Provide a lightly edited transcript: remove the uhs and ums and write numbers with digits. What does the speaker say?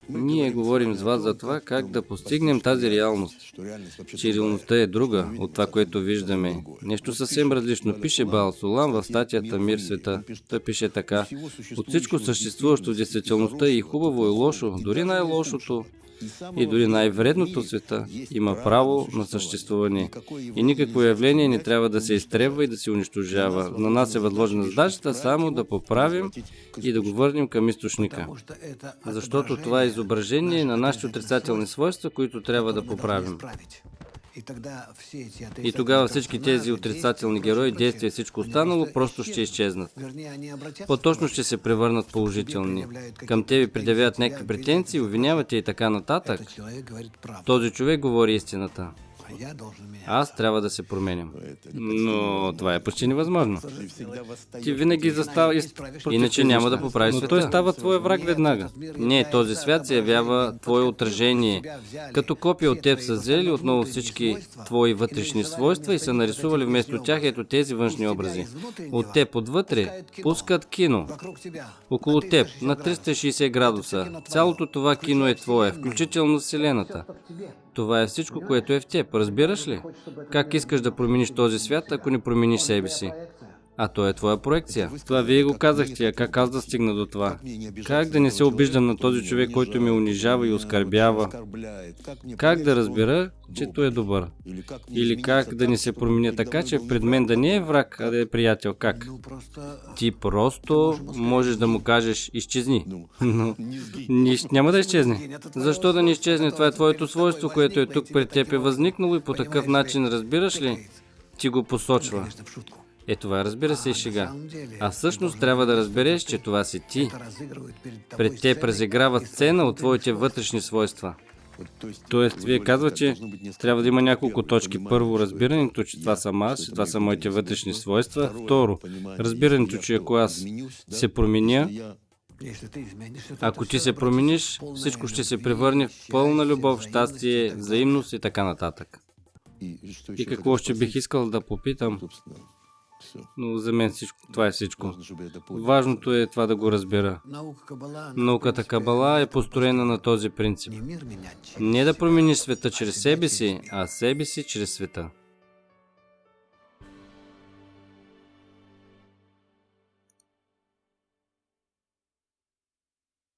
Ние говорим с вас за това, как да постигнем тази реалност. Че реалността е друга от това, което виждаме. Нещо съвсем различно. Пише Баал Сулам в статията "Мир в света". Той пише така: от всичко съществуващо в действителността и хубаво и лошо, дори най-лошото и дори най-вредното в света има право на съществуване. И никакво явление не трябва да се изтребва и да се унищожава. На нас е възложена задачата само да поправим и да го върнем към източника. Защото това е изображение на нашите отрицателни свойства, които трябва да поправим. И тогава всички тези отрицателни герои, действия и всичко останало просто ще изчезнат. По-точно ще се превърнат положителни. Към тебе предявяват някакви претенции, обвиняват и така нататък. Този човек говори истината. Аз трябва да се променям. Но това е почти невъзможно. Ти винаги застава, иначе няма да поправиш света. Но той става твой враг веднага. Не, този свят се явява твое отражение. Като копия от теб са взели отново всички твои вътрешни свойства и са нарисували вместо тях ето тези външни образи. От теб отвътре пускат кино. Около теб на 360 градуса. Цялото това кино е твое, включително Вселената. Това е всичко, което е в теб. Разбираш ли? Как искаш да промениш този свят, ако не промениш себе си? А то е твоя проекция. Това вие го казахте, а как аз да стигна до това? Как да не се обиждам на този човек, който ме унижава и оскърбява? Как да разбера, че той е добър? Или как да не се променя така, че пред мен да не е враг, а да е приятел? Как? Ти просто можеш да му кажеш изчезни. Но няма да изчезне. Защо да не изчезне? Това е твоето свойство, което е тук пред теб е възникнало и по такъв начин, разбираш ли? Ти го посочва. Това разбира се и шега. А всъщност трябва да разбереш, че това си ти. Пред теб разиграва сцена от твоите вътрешни свойства. Тоест, вие казвате, че трябва да има няколко точки. Първо, разбирането, че това съм аз, това са моите вътрешни свойства. Второ, разбирането, че ако аз се променя, ако ти се промениш, всичко ще се превърне в пълна любов, щастие, взаимност и така нататък. И какво още бих искал да попитам? Но за мен това е всичко. Важното е това да го разбера. Науката Кабала е построена на този принцип. Не да промениш света чрез себе си, а себе си чрез света.